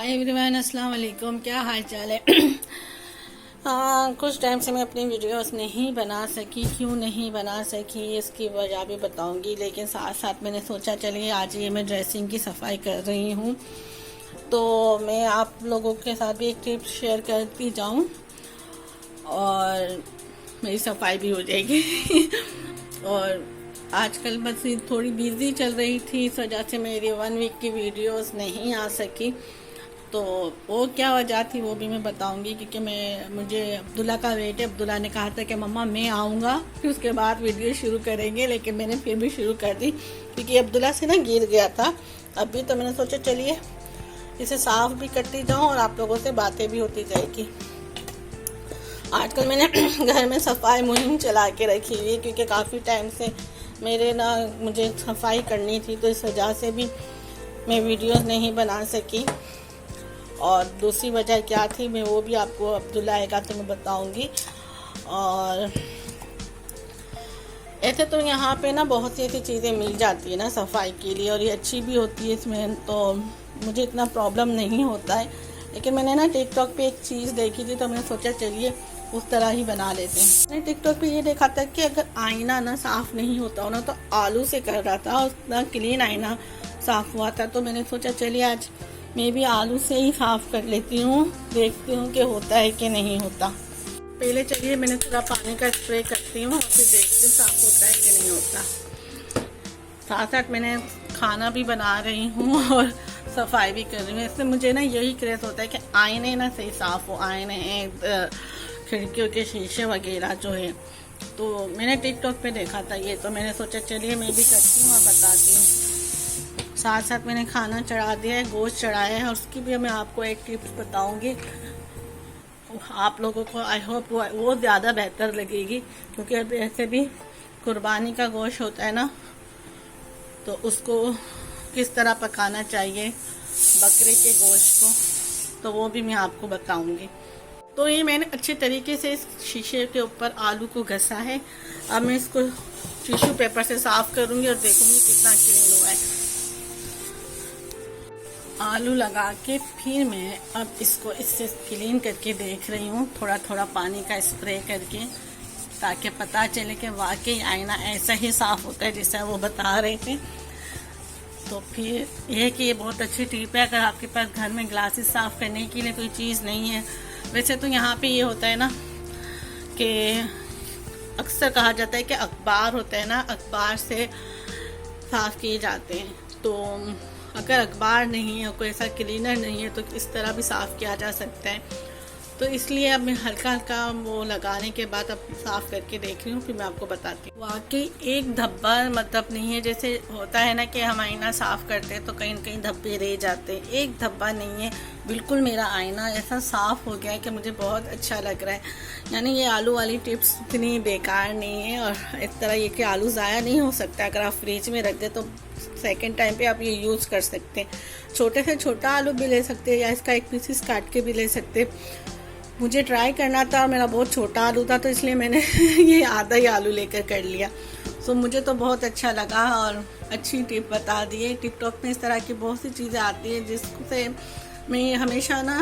Hi everyone, अस्सलाम वालेकुम। क्या हाल चाल है? कुछ टाइम से मैं अपनी वीडियोस नहीं बना सकी। क्यों नहीं बना सकी इसकी वजह भी बताऊंगी, लेकिन साथ साथ मैंने सोचा चलिए आज ये मैं ड्रेसिंग की सफाई कर रही हूँ तो मैं आप लोगों के साथ भी एक टिप शेयर करती जाऊँ और मेरी सफाई भी हो जाएगी। और आजकल बस थोड़ी बिजी चल रही थी, इस वजह से मेरी 1 वीक की वीडियोस नहीं आ सकी। तो वो क्या वजह थी वो भी मैं बताऊंगी, क्योंकि मुझे अब्दुल्ला का वेट है। अब्दुल्ला ने कहा था कि मम्मा मैं आऊँगा फिर उसके बाद वीडियो शुरू करेंगे, लेकिन मैंने फिर भी शुरू कर दी क्योंकि अब्दुल्ला से ना गिर गया था अभी। तो मैंने सोचा चलिए इसे साफ भी करती जाऊँ और आप लोगों से बातें भी होती जाएगी। आजकल मैंने घर में सफाई मुहिम चला के रखी हुई है, क्योंकि काफ़ी टाइम से मुझे सफाई करनी थी, तो इस वजह से भी मैं वीडियोस नहीं बना सकी। और दूसरी वजह क्या थी मैं वो भी आपको अब्दुल्ला आएगा तो मैं बताऊंगी। और ऐसे तो यहाँ पे ना बहुत सी ऐसी चीज़ें मिल जाती है ना सफाई के लिए, और ये अच्छी भी होती है इसमें, तो मुझे इतना प्रॉब्लम नहीं होता है। लेकिन मैंने ना टिकटॉक पे एक चीज़ देखी थी तो मैंने सोचा चलिए उस तरह ही बना लेते हैं। मैंने टिकटॉक पे ये देखा था कि अगर आईना ना साफ़ नहीं होता हो ना तो आलू से कर रहा था, उसका क्लीन आईना साफ़ हुआ था। तो मैंने सोचा चलिए आज मैं भी आलू से ही साफ़ कर लेती हूँ, देखती हूँ कि होता है कि नहीं होता। पहले चलिए मैंने थोड़ा पानी का स्प्रे करती हूँ और फिर देखती हूँ साफ़ होता है कि नहीं होता। साथ साथ मैंने खाना भी बना रही हूँ और सफाई भी कर रही हूँ। इससे मुझे ना यही क्रेज होता है कि आईने ना सही साफ़ हो, आईने खिड़कियों के शीशे वगैरह जो है। तो मैंने टिकटॉक पे देखा था ये, तो मैंने सोचा चलिए मैं भी करती हूँ और बताती हूँ। साथ साथ मैंने खाना चढ़ा दिया है, गोश्त चढ़ाया है, और उसकी भी मैं आपको एक टिप्स बताऊँगी। आप लोगों को आई होप वो ज़्यादा बेहतर लगेगी, क्योंकि अब ऐसे भी कुर्बानी का गोश्त होता है ना, तो उसको किस तरह पकाना चाहिए बकरे के गोश्त को, तो वो भी मैं आपको बताऊंगी। तो ये मैंने अच्छे तरीके से इस शीशे के ऊपर आलू को घसा है। अब मैं इसको टिश्यू पेपर से साफ करूंगी और देखूंगी कितना क्लीन हुआ है। आलू लगा के फिर मैं अब इसको इससे क्लीन करके देख रही हूँ, थोड़ा थोड़ा पानी का स्प्रे करके, ताकि पता चले कि वाकई आईना ऐसा ही साफ़ होता है जैसा वो बता रहे थे। तो फिर यह कि ये बहुत अच्छी टिप है अगर आपके पास घर में ग्लासेस साफ़ करने के लिए कोई चीज़ नहीं है। वैसे तो यहाँ पे ये होता है ना कि अक्सर कहा जाता है कि अखबार होता है ना, अखबार से साफ़ किए जाते हैं। तो अगर अखबार नहीं है, कोई ऐसा क्लीनर नहीं है, तो इस तरह भी साफ़ किया जा सकता है। तो इसलिए अब मैं हल्का हल्का वो लगाने के बाद अब साफ़ करके देख रही हूँ, फिर मैं आपको बताती हूँ। वाकई एक धब्बा मतलब नहीं है, जैसे होता है ना कि हम आईना साफ़ करते हैं तो कहीं न कहीं धब्बे रह जाते हैं। एक धब्बा नहीं है, बिल्कुल मेरा आईना ऐसा साफ़ हो गया है कि मुझे बहुत अच्छा लग रहा है। यानी ये आलू वाली टिप्स इतनी बेकार नहीं है, और इस तरह ये कि आलू ज़ाया नहीं हो सकता। अगर आप फ्रिज में रख दें तो सेकेंड टाइम पे आप ये यूज़ कर सकते हैं। छोटे से छोटा आलू भी ले सकते हैं या इसका एक पीसेस काट के भी ले सकते हैं। मुझे ट्राई करना था और मेरा बहुत छोटा आलू था, तो इसलिए मैंने ये आधा ही आलू लेकर कर लिया। सो मुझे तो बहुत अच्छा लगा और अच्छी टिप बता दी है। टिकटॉक में इस तरह की बहुत सी चीज़ें आती हैं जिससे मैं हमेशा ना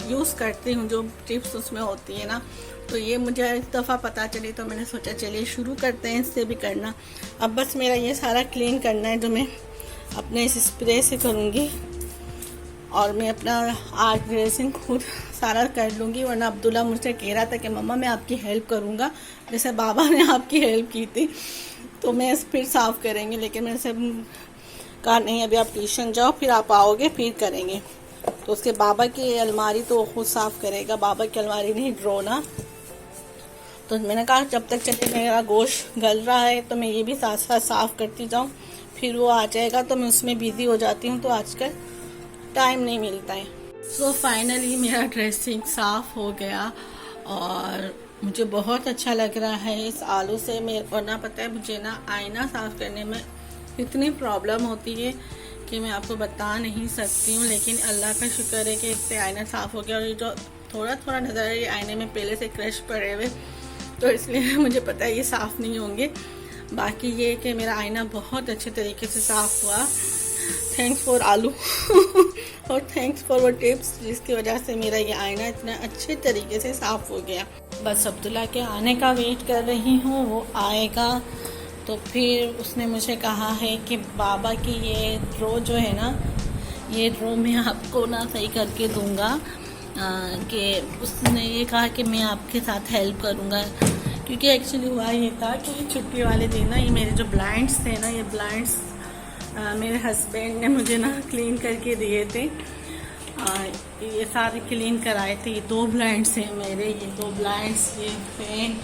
यूज़ करती हूँ, जो टिप्स उसमें होती है ना। तो ये मुझे इस दफ़ा पता चली तो मैंने सोचा चलिए शुरू करते हैं इससे भी करना। अब बस मेरा ये सारा क्लीन करना है जो मैं अपने इस स्प्रे से करूँगी, और मैं अपना आज ड्रेसिंग खुद सारा कर लूँगी। वरना अब्दुल्ला मुझसे कह रहा था कि मम्मा मैं आपकी हेल्प करूँगा, जैसे बाबा ने आपकी हेल्प की थी, तो मैं फिर साफ़ करेंगे। लेकिन मैंने से कहा नहीं, अभी आप ट्यूशन जाओ, फिर आप आओगे फिर करेंगे। तो उसके बाबा की अलमारी तो खुद साफ़ करेगा, बाबा की अलमारी नहीं, ड्रो ना। तो मैंने कहा जब तक चले मेरा गोश्त गल रहा है तो मैं ये भी साथ साथ साफ़ करती जाऊँ, फिर वो आ जाएगा तो मैं उसमें बिज़ी हो जाती हूँ, तो आजकल टाइम नहीं मिलता है। सो फाइनली मेरा ड्रेसिंग साफ़ हो गया और मुझे बहुत अच्छा लग रहा है इस आलू से। मेरे को ना पता है, मुझे ना आईना साफ़ करने में इतनी प्रॉब्लम होती है कि मैं आपको बता नहीं सकती हूँ। लेकिन अल्लाह का शुक्र है कि इससे आईना साफ़ हो गया। और ये जो थोड़ा थोड़ा नज़र है, ये आईने में पहले से क्रश पड़े हुए, तो इसलिए मुझे पता है ये साफ़ नहीं होंगे। बाकी ये कि मेरा आईना बहुत अच्छे तरीके से साफ़ हुआ। थैंक्स फॉर आलू और थैंक्स फॉर वो टिप्स जिसकी वजह से मेरा ये आईना इतना अच्छे तरीके से साफ़ हो गया। बस अब्दुल्ला के आने का वेट कर रही हूँ, वो आएगा तो फिर उसने मुझे कहा है कि बाबा की ये ड्रॉ जो है ना, ये ड्रॉ मैं आपको ना सही करके दूँगा। कि उसने ये कहा कि मैं आपके साथ हेल्प करूँगा, क्योंकि एक्चुअली हुआ ये था कि छुट्टी वाले दिन ना ये मेरे जो ब्लाइंड्स थे ना, ये ब्लाइंड्स मेरे हस्बैंड ने मुझे ना क्लीन करके दिए थे। ये सारे क्लीन कराए थे। ये 2 ब्लाइंड्स हैं मेरे, ये 2 ब्लाइंड्स, ये फैन,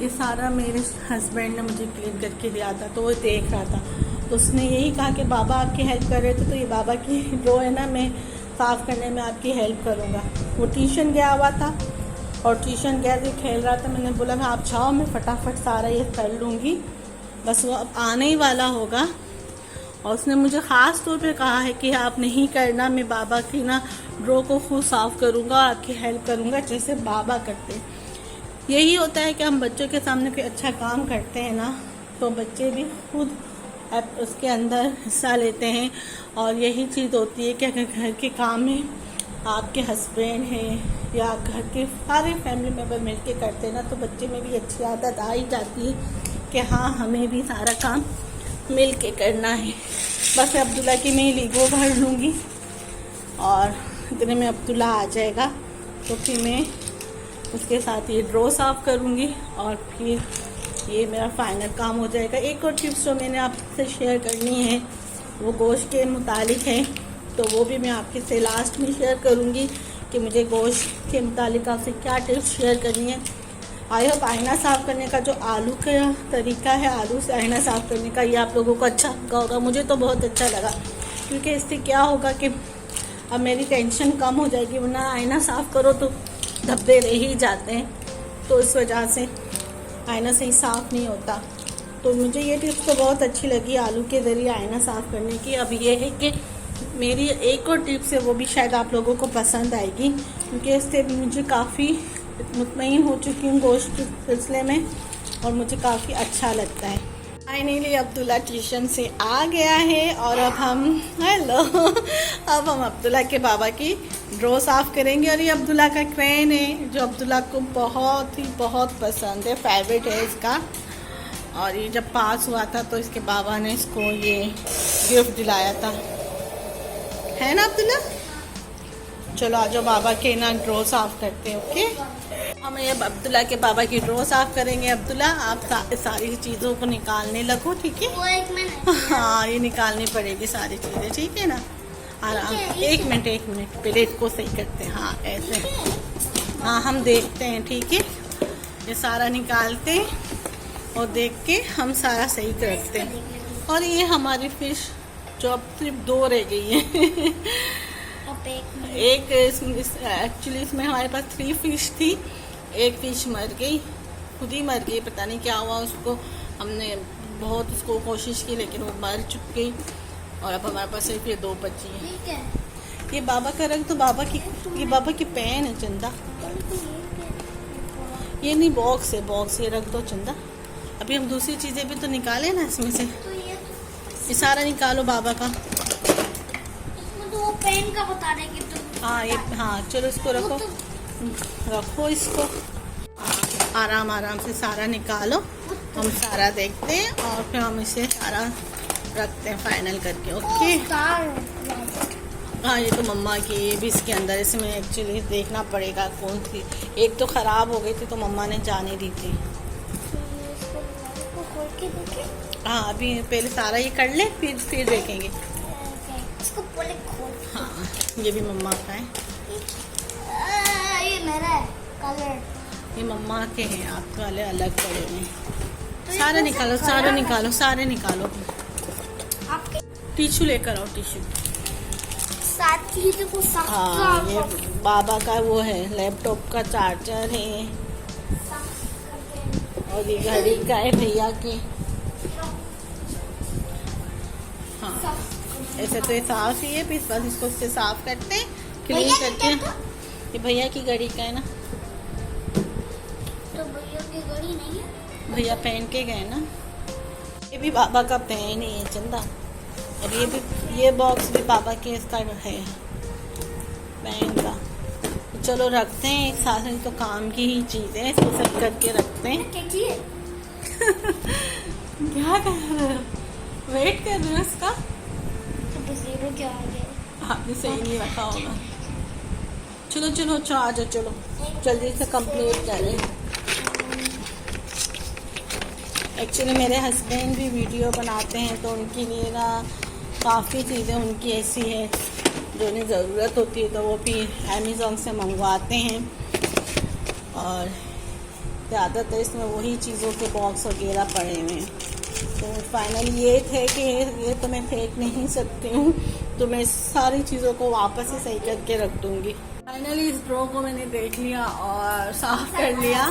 ये सारा मेरे हस्बैंड ने मुझे क्लीन करके दिया था। तो वो देख रहा था, तो उसने यही कहा कि बाबा आपकी हेल्प कर रहे थे, तो ये बाबा की ड्रॉ है ना, मैं साफ़ करने में आपकी हेल्प करूँगा। वो ट्यूशन गया हुआ था और ट्यूशन गया तो खेल रहा था। मैंने बोला मैं आप जाओ, मैं फटाफट सारा ये कर लूँगी, बस वो अब आने ही वाला होगा। और उसने मुझे ख़ास तौर पे कहा है कि आप नहीं करना, मैं बाबा की ना ड्रॉ को खुद साफ़ करूँगा, आपकी हेल्प करूँगा जैसे बाबा करते। यही होता है कि हम बच्चों के सामने कोई अच्छा काम करते हैं ना, तो बच्चे भी खुद उसके अंदर हिस्सा लेते हैं। और यही चीज़ होती है कि अगर घर के काम में आपके हस्बैंड हैं या घर के सारे फैमिली मेम्बर मिल के करते हैं ना, तो बच्चे में भी अच्छी आदत आ ही जाती है कि हाँ हमें भी सारा काम मिल के करना है। बस अब्दुल्ला की मैं लीगो भर लूँगी और इतने में अब्दुल्ला आ जाएगा, तो फिर मैं उसके साथ ये ड्रॉ साफ़ करूँगी और फिर ये मेरा फाइनल काम हो जाएगा। एक और टिप्स जो मैंने आपसे शेयर करनी है वो गोश्त के मुतालिक है, तो वो भी मैं आपके से लास्ट में शेयर करूँगी कि मुझे गोश्त के मुतालिक आपसे क्या टिप्स शेयर करनी है। आई होप आईना साफ़ करने का जो आलू का तरीका है, आलू से आईना साफ़ करने का, ये आप लोगों को अच्छा लगा होगा। मुझे तो बहुत अच्छा लगा, क्योंकि इससे क्या होगा कि अब मेरी टेंशन कम हो जाएगी, वरना आईना साफ़ करो तो धब्बे रह ही जाते हैं, तो इस वजह से आईना सही साफ़ नहीं होता। तो मुझे ये टिप्स तो बहुत अच्छी लगी आलू के ज़रिए आईना साफ़ करने की। अब ये है कि मेरी एक और टिप्स है, वो भी शायद आप लोगों को पसंद आएगी, क्योंकि इससे मुझे काफ़ी मुतमईन हो चुकी हूँ गोश्त के सिलसिले में और मुझे काफ़ी अच्छा लगता है। फाइनली अब्दुल्ला ट्यूशन से आ गया है और अब हम अब हम अब्दुल्ला के बाबा की ड्रॉ साफ़ करेंगे। और ये अब्दुल्ला का क्रेन है जो अब्दुल्ला को बहुत ही बहुत पसंद है, फेवरेट है इसका। और ये जब पास हुआ था तो इसके बाबा ने इसको ये गिफ्ट दिलाया था, है ना अब्दुल्ला? चलो आ जाओ, बाबा के ना ड्रॉ साफ़ करते हैं। ओके, हम ये अब्दुल्ला के बाबा की ड्रॉ साफ़ करेंगे। अब्दुल्ला आप सारी चीज़ों को निकालने लगो, ठीक है? हाँ, ये निकालनी पड़ेगी सारी चीज़ें, ठीक है ना? आराम, एक मिनट प्लेट को सही करते हैं। हाँ ऐसे, हाँ हम देखते हैं, ठीक है? ये सारा निकालते हैं और देख के हम सारा सही करते हैं। और ये हमारी फिश जो अब सिर्फ 2 रह गई है एक एक्चुअली इसमें हमारे पास 3 फिश थी, एक फिश मर गई, खुद ही मर गई, पता नहीं क्या हुआ उसको। हमने बहुत उसको कोशिश की लेकिन वो मर चुकी, और अब हमारे पास सिर्फ ये 2 बची हैं। ये बाबा का रंग तो ये बाबा की पेन है चंदा, ये नहीं बॉक्स है, बॉक्स ये रख दो चंदा। अभी हम दूसरी चीज़ें भी तो निकालें ना इसमें से, ये सारा निकालो बाबा का। तो वो पेन का बता देगी तो। हाँ ये, हाँ चलो इसको रखो, रखो इसको, आराम आराम से सारा निकालो। हम सारा देखते हैं और फिर हम इसे सारा रखते हैं फाइनल करके। ओके, हाँ ये तो मम्मा की, ये भी इसके अंदर, इसमें एक्चुअली देखना पड़ेगा कौन सी, एक तो ख़राब हो गई थी तो मम्मा ने जाने दी थी। हाँ अभी पहले सारा ये कर ले, फिर देखेंगे। इसको पहले खोल। हाँ ये भी मम्मा का है, ये मेरा है कलर, ये मम्मा के हैं, आपके वाले अलग पड़े हुए हैं। तो सारा निकालो, सारा निकालो, सारे निकालो। आपके टिश्यू लेकर आओ, टिश्यू। साथ चीज़ों को साफ हाँ ये बाबा का वो है, लैपटॉप का चार्जर है, और ये घड़ी का है भैया के। हाँ ऐसे तो ये साफ ही है, बस इसको इससे साफ करते हैं, क्लीन करते हैं। ये भैया की घड़ी का है ना, तो भैया की घड़ी नहीं है, भैया पहन के गए ना। ये भी बाबा का पेन ही है चंदा, और ये बॉक्स भी पापा के इसका है पेन का। तो चलो रखते हैं, एक साथ में तो काम की ही चीज़ है, इसको सब करके रखते हैं। क्या कर रहे हो? वेट कर रहे हो इसका? क्या आ गया? आपने सही नहीं रखा होगा। चलो चलो अच्छा आ जाओ, चलो जल्दी से कंप्लीट करें। एक्चुअली मेरे हस्बैंड भी वीडियो बनाते हैं, तो उनके लिए ना काफ़ी चीज़ें उनकी ऐसी है जो उन्हें ज़रूरत होती है, तो वो भी अमेज़ोन से मंगवाते हैं। और ज़्यादातर इसमें वही चीज़ों के बॉक्स वगैरह पड़े हुए हैं। तो फाइनली ये थे कि ये तो मैं फेंक नहीं सकती हूँ, तो मैं सारी चीज़ों को वापस ही सही करके रख दूँगी। फाइनली इस ड्रॉ को मैंने देख लिया और साफ़ कर लिया,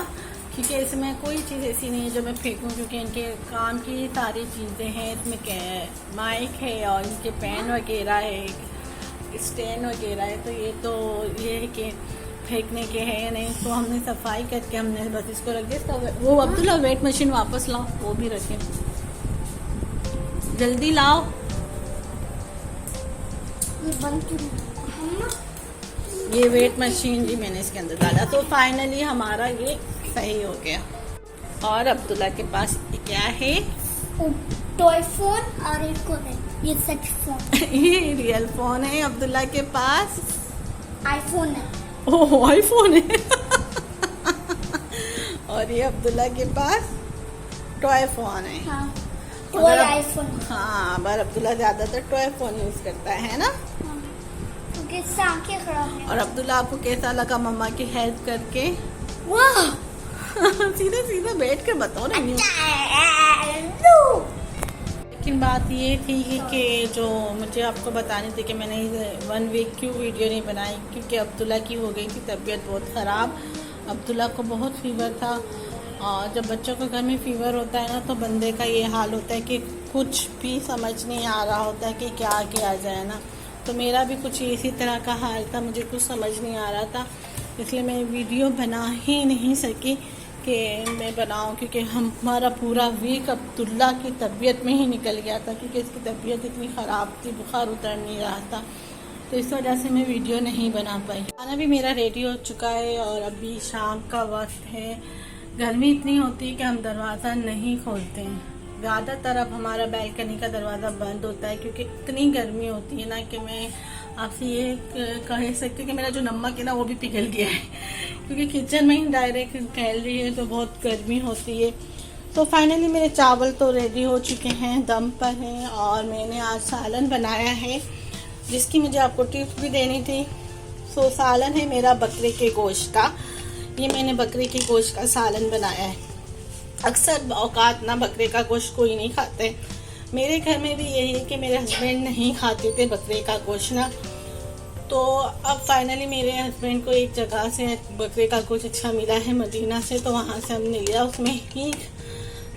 क्योंकि इसमें कोई चीज़ ऐसी नहीं है जो मैं फेंकूं, क्योंकि इनके काम की सारी चीज़ें हैं। इसमें माइक है और इनके पेन वगैरह है, स्टैंड वगैरह है। तो ये है कि फेंकने के हैं नहीं, तो हमने सफाई करके हमने बस इसको रख दिया। इसका वो अब्दुल्ला वेट मशीन वापस लाओ, वो भी रखें, जल्दी लाओ। ये वेट मशीन भी मैंने इसके अंदर डाला, तो फाइनली हमारा ये सही हो गया। और अब्दुल्ला के पास क्या है? टॉय फोन और एक और है ये सच फोन। ये रियल फोन है। अब्दुल्ला के पास आईफोन है। ओह आईफोन है। और ये अब्दुल्ला के पास टॉय फोन है। हाँ, टॉय आईफोन। हाँ, पर अब्दुल्ला ज्यादातर टॉय फोन यूज करता है ना, क्योंकि इससे आंखें खराब है। और अब्दुल्ला, आपको कैसा लगा मम्मा की हेल्प करके? वाह। सीधा सीधा बैठ कर बताओ ना। लेकिन बात ये थी कि जो मुझे आपको बतानी थी कि मैंने 1 वीक क्यों वीडियो नहीं बनाई, क्योंकि अब्दुल्ला की हो गई थी तबीयत बहुत ख़राब। अब्दुल्ला को बहुत फीवर था, और जब बच्चों को घर में फीवर होता है ना, तो बंदे का ये हाल होता है कि कुछ भी समझ नहीं आ रहा होता है कि क्या किया जाए ना। तो मेरा भी कुछ इसी तरह का हाल था, मुझे कुछ समझ नहीं आ रहा था, इसलिए मैं वीडियो बना ही नहीं सकी कि मैं बनाऊं, क्योंकि हमारा पूरा वीक अब्दुल्ला की तबीयत में ही निकल गया था, क्योंकि इसकी तबीयत इतनी ख़राब थी, बुखार उतर नहीं रहा था। तो इस वजह से मैं वीडियो नहीं बना पाई। खाना भी मेरा रेडी हो चुका है, और अभी शाम का वक्त है। गर्मी इतनी होती है कि हम दरवाज़ा नहीं खोलते हैं। ज़्यादातर अब हमारा बैल्कनी का दरवाज़ा बंद होता है, क्योंकि इतनी गर्मी होती है ना कि मैं आपसे ये कह सकती हूँ कि मेरा जो नमक है ना वो भी पिघल गया है, क्योंकि किचन में ही डायरेक्ट फैल रही है, तो बहुत गर्मी होती है। तो फाइनली मेरे चावल तो रेडी हो चुके हैं, दम पर हैं, और मैंने आज सालन बनाया है, जिसकी मुझे आपको टिप्स भी देनी थी। सो सालन है मेरा बकरे के गोश्त का। ये मैंने बकरे के गोश्त का सालन बनाया है। अक्सर औकात ना बकरे का गोश्त कोई नहीं खाते, मेरे घर में भी यही है कि मेरे हस्बैंड नहीं खाते थे बकरे का गोश्त ना। तो अब फाइनली मेरे हस्बैंड को एक जगह से बकरे का गोश्त अच्छा मिला है, मदीना से, तो वहाँ से हमने लिया। उसमें हींग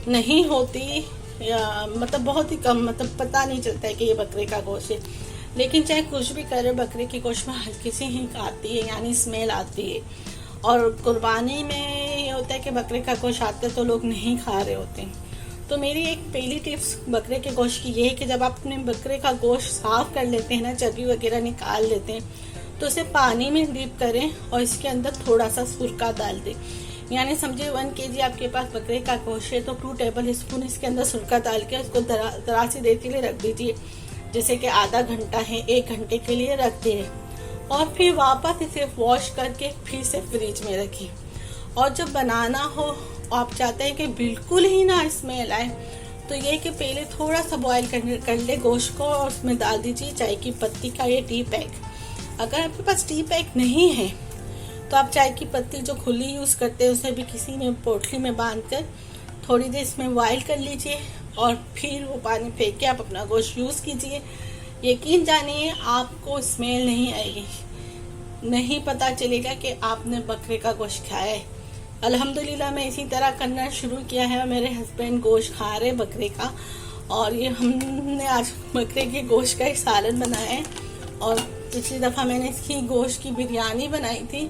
नहीं होती, या मतलब बहुत ही कम, मतलब पता नहीं चलता है कि ये बकरे का गोश्त है। लेकिन चाहे कुछ भी करे, बकरे के गोश्त में हल्की सी हींग आती है, यानी स्मेल आती है। और कुर्बानी में ये होता है कि बकरे का गोश्त आते तो लोग नहीं खा रहे होते। तो मेरी एक पहली टिप्स बकरे के गोश्त की ये है कि जब आप अपने बकरे का गोश्त साफ़ कर लेते हैं ना, चर्बी वगैरह निकाल लेते हैं, तो उसे पानी में डिप करें और इसके अंदर थोड़ा सा सुरका डाल दें। यानी समझिए 1 kg आपके पास बकरे का गोश्त है, तो 2 टेबल स्पून इसके अंदर सुरका डाल के उसको जरा सी देर के लिए रख दीजिए। जैसे कि आधा घंटा है, 1 घंटे के लिए रख दें, और फिर वापस इसे वॉश करके फिर से फ्रिज में रखिए। और जब बनाना हो, आप चाहते हैं कि बिल्कुल ही ना स्मेल आए, तो ये कि पहले थोड़ा सा बॉईल कर ले गोश्त को, और उसमें डाल दीजिए चाय की पत्ती का ये टी पैक। अगर आपके पास टी पैक नहीं है, तो आप चाय की पत्ती जो खुली यूज़ करते हैं उसे भी किसी में पोटली में बांध कर थोड़ी देर इसमें बॉईल कर लीजिए, और फिर वो पानी फेंक के आप अपना गोश्त यूज़ कीजिए। यकीन जानिए आपको स्मेल नहीं आएगी, नहीं पता चलेगा कि आपने बकरे का गोश्त खाया है। अल्हम्दुलिल्लाह मैं इसी तरह करना शुरू किया है, मेरे हस्बैंड गोश्त खा रहे बकरे का, और ये हमने आज बकरे के गोश्त का एक सालन बनाया है। और पिछली दफ़ा मैंने इसकी गोश्त की बिरयानी बनाई थी,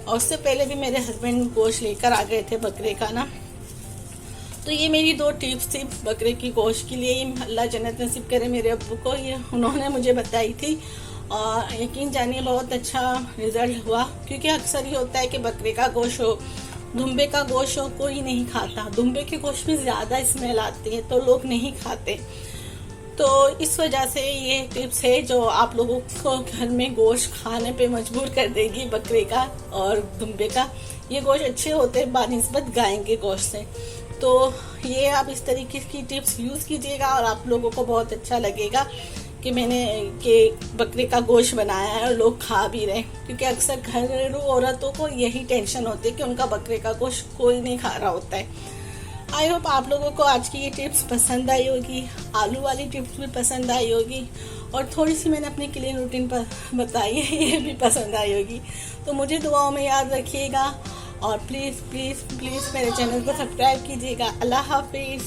और उससे पहले भी मेरे हस्बैंड गोश्त लेकर आ गए थे बकरे का ना। तो ये मेरी 2 टिप्स थी बकरे की गोश्त के लिए। अल्लाह जन्नत नसीब करे मेरे अब्बू को, ये उन्होंने मुझे बताई थी और यकीन जानिए बहुत अच्छा रिजल्ट हुआ। क्योंकि अक्सर ये होता है कि बकरे का गोश्त हो, दुम्बे का गोश्त हो, कोई नहीं खाता। दुम्बे के गोश्त में ज़्यादा स्मेल आती है तो लोग नहीं खाते। तो इस वजह से ये टिप्स है जो आप लोगों को घर में गोश्त खाने पे मजबूर कर देगी। बकरे का और दुम्बे का ये गोश्त अच्छे होते हैं बानिस्बत गाय के गोश्त से। तो ये आप इस तरीके की टिप्स यूज़ कीजिएगा और आप लोगों को बहुत अच्छा लगेगा कि मैंने बकरे का गोश्त बनाया है और लोग खा भी रहे। क्योंकि अक्सर घरेलू औरतों को यही टेंशन होती है कि उनका बकरे का गोश्त कोई नहीं खा रहा होता है। आई होप आप लोगों को आज की ये टिप्स पसंद आई होगी, आलू वाली टिप्स भी पसंद आई होगी और थोड़ी सी मैंने अपनी क्लीन रूटीन पर बताई है ये भी पसंद आई होगी। तो मुझे दुआओं में याद रखिएगा और प्लीज़ प्लीज़ प्लीज़ मेरे चैनल को सब्सक्राइब कीजिएगा। अल्लाह हाफिज़।